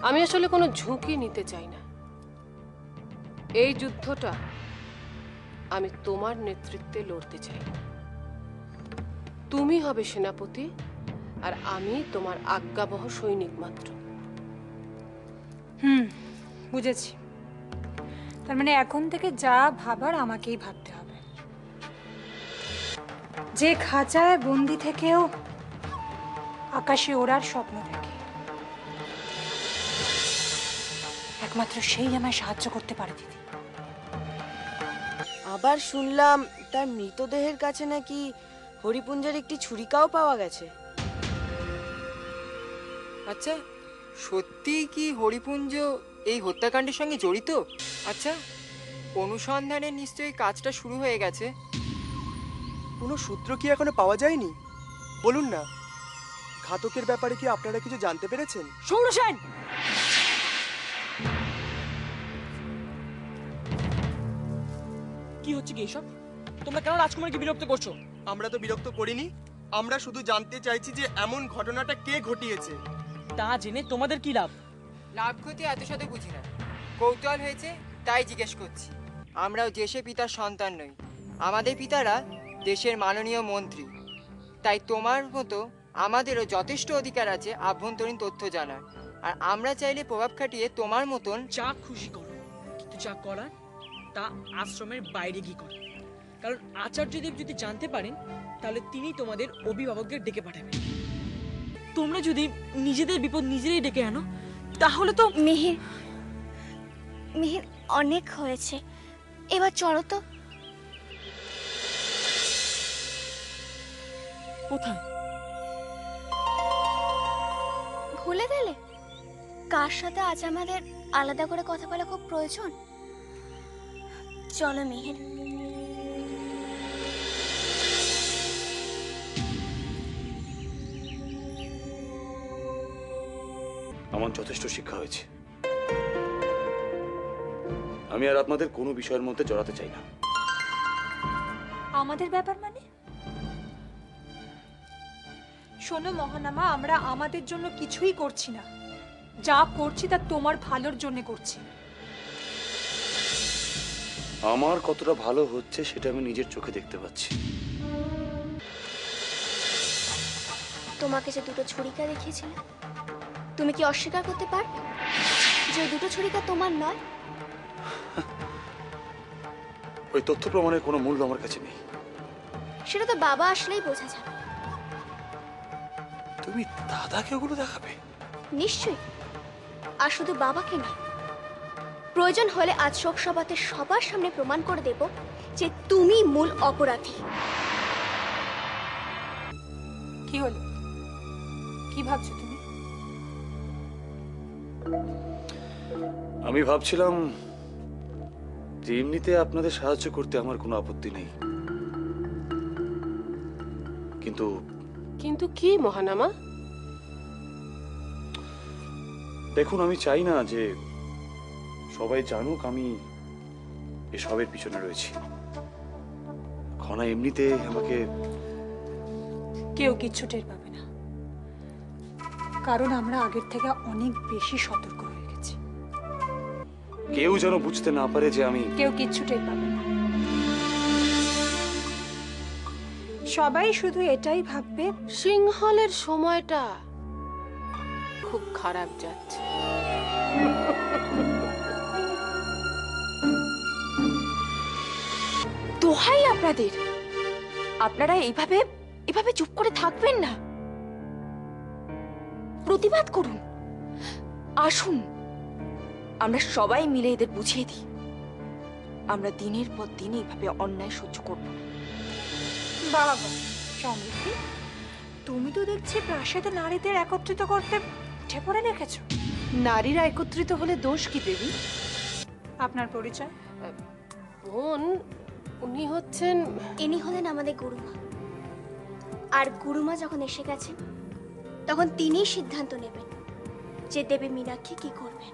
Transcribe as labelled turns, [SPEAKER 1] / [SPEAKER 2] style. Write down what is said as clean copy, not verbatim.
[SPEAKER 1] আমি আসলে কোনো ঝুঁকি নিতে চাই না। এই যুদ্ধটা আমি তোমার নেতৃত্বে লড়তে চাই। তুমি হবে সেনাপতি আর আমি তোমার আজ্ঞাবহ সৈনিক মাত্র।
[SPEAKER 2] বুঝেছি। তার মানে এখন থেকে যা ভাবার আমাকেই ভাবতে হবে। যে খাঁচায় বন্দি থেকেও আকাশে ওড়ার স্বপ্ন দেখে, একমাত্র সেই আমায় সাহায্য করতে পারে দিদি।
[SPEAKER 3] আবার শুনলাম তার মৃতদেহের কাছে নাকি হরিপুঞ্জের একটি ছুরিকাও পাওয়া গেছে।
[SPEAKER 4] আচ্ছা, সত্যিই কি হরিপুঞ্জ এই হত্যাকাণ্ডের সঙ্গে জড়িত? আচ্ছা, অনুসন্ধানের নিশ্চয়ই কাজটা শুরু হয়ে গেছে।
[SPEAKER 5] কোনো সূত্র কি এখনো পাওয়া যায়নি? বলুন না, ঘাতকের ব্যাপারে কি আপনারা কিছু জানতে পেরেছেন?
[SPEAKER 3] সৌর সেন,
[SPEAKER 6] কি হচ্ছে কি এসব? তোমরা কেন রাজকুমারকে বিরক্ত করছো?
[SPEAKER 5] আমরা তো বিরক্ত করিনি, আমরা শুধু জানতে চাইছি যে এমন ঘটনাটা কে ঘটিয়েছে।
[SPEAKER 6] তা জেনে তোমাদের কি লাভ?
[SPEAKER 4] লাভ ক্ষতি এত সাথে বুঝি না, কৌতূহল হয়েছে তাই জিজ্ঞেস করছি। আমরাও দেশে পিতার সন্তান নই, আমাদের পিতারা দেশের মাননীয় মন্ত্রী। তাই তোমার মতো আমাদেরও যথেষ্ট অধিকার আছে আভ্যন্তরীণ তথ্য জানার। আর আমরা চাইলে প্রভাব খাটিয়ে তোমার মতন
[SPEAKER 6] যা খুশি করো, কিন্তু যা করার তা আশ্রমের বাইরে গিয়ে করো। কারণ আচার্যদেব যদি জানতে পারেন তাহলে তিনি তোমাদের অভিভাবকদের ডেকে পাঠাবেন। তোমরা যদি নিজেদের বিপদ নিজেরাই ডেকে আনো তাহলে তো।
[SPEAKER 7] মিহির, মিহির অনেক হয়েছে, এবার চলো তো।
[SPEAKER 6] কোথায়?
[SPEAKER 7] ভুলে গেলে কার সাথে আজ আমাদের আলাদা করে কথা বলা খুব প্রয়োজন? চলো মিহির।
[SPEAKER 8] আমার যথেষ্ট শিক্ষা হয়েছে, আমি আর আপনাদের কোনো বিষয়ের মধ্যে জড়াতে চাই না।
[SPEAKER 2] আমাদের ব্যাপার মানে? শোনো মহানামা, আমরা আমাদের জন্য কিছুই করছি না। যা করছি তা তোমার ভালোর জন্য করছি।
[SPEAKER 8] আমার কতটা ভালো হচ্ছে সেটা আমি নিজের চোখে দেখতে পাচ্ছি।
[SPEAKER 7] তোমাকে যে দুটো ছুরিকা দেখিয়েছিল, তুমি কি অস্বীকার করতে পারবে যে দুটো ছুরিকা তোমার নয়?
[SPEAKER 8] ওই তথ্য প্রমাণের কোনো মূল্য আমার কাছে নেই।
[SPEAKER 7] সেটা তো বাবা আসলেই বোঝা যাবে।
[SPEAKER 8] তুমি দাদাকে ওগুলো দেখাবে?
[SPEAKER 7] নিশ্চয়ই, আর শুধু বাবাকে না, প্রয়োজন হলে আজ শোক সভাতে সবার সামনে প্রমাণ করে দেব যে তুমি মূল অপরাধী।
[SPEAKER 2] কি হলো? কি ভাবছো তুমি?
[SPEAKER 8] আমি ভাবছিলাম যে এমনিতে আপনাদের সাহায্য করতে আমার কোনো আপত্তি নেই, কিন্তু
[SPEAKER 1] কিন্তু কি মহানামা?
[SPEAKER 8] দেখুন, আমি চাই না যে সবাই জানুক আমি এসবের পিছনে রয়েছি। খনা এমনিতে আমাকে
[SPEAKER 2] কেউ কিচ্ছু টের পাবে না, কারণ আমরা আগের থেকে অনেক বেশি সতর্ক হয়ে গেছি।
[SPEAKER 8] কেউ যেন বুঝতে না পারে যে আমি।
[SPEAKER 2] কেউ কিচ্ছু টের পাবে না। সবাই শুধু এটাই ভাববে
[SPEAKER 1] সিংহলের সময়টা খুব খারাপ যাচ্ছে।
[SPEAKER 3] দোহাই আপনাদের, আপনারা এইভাবে এভাবে চুপ করে থাকবেন না, প্রতিবাদ করুন। আসুন আমরা সবাই মিলে এদের বুঝিয়ে দিই, আমরা দিনের পর দিন এইভাবে অন্যায় সহ্য করব না।
[SPEAKER 2] বাবা সমৃদ্ধি, তুমি তো দেখছি প্রাসাদে নারীদের একত্রিত করতে উঠে পড়ে রেখেছো।
[SPEAKER 1] নারীরা একত্রিত হলে দোষ কি দেবী?
[SPEAKER 2] আপনার পরিচয়?
[SPEAKER 1] বোন, উনি হচ্ছেন।
[SPEAKER 7] ইনি হলেন আমাদের গুরুমা, আর গুরুমা যখন এসে গেছেন তখন তিনিই সিদ্ধান্ত নেবেন যে দেবী মীনাক্ষী কি করবেন।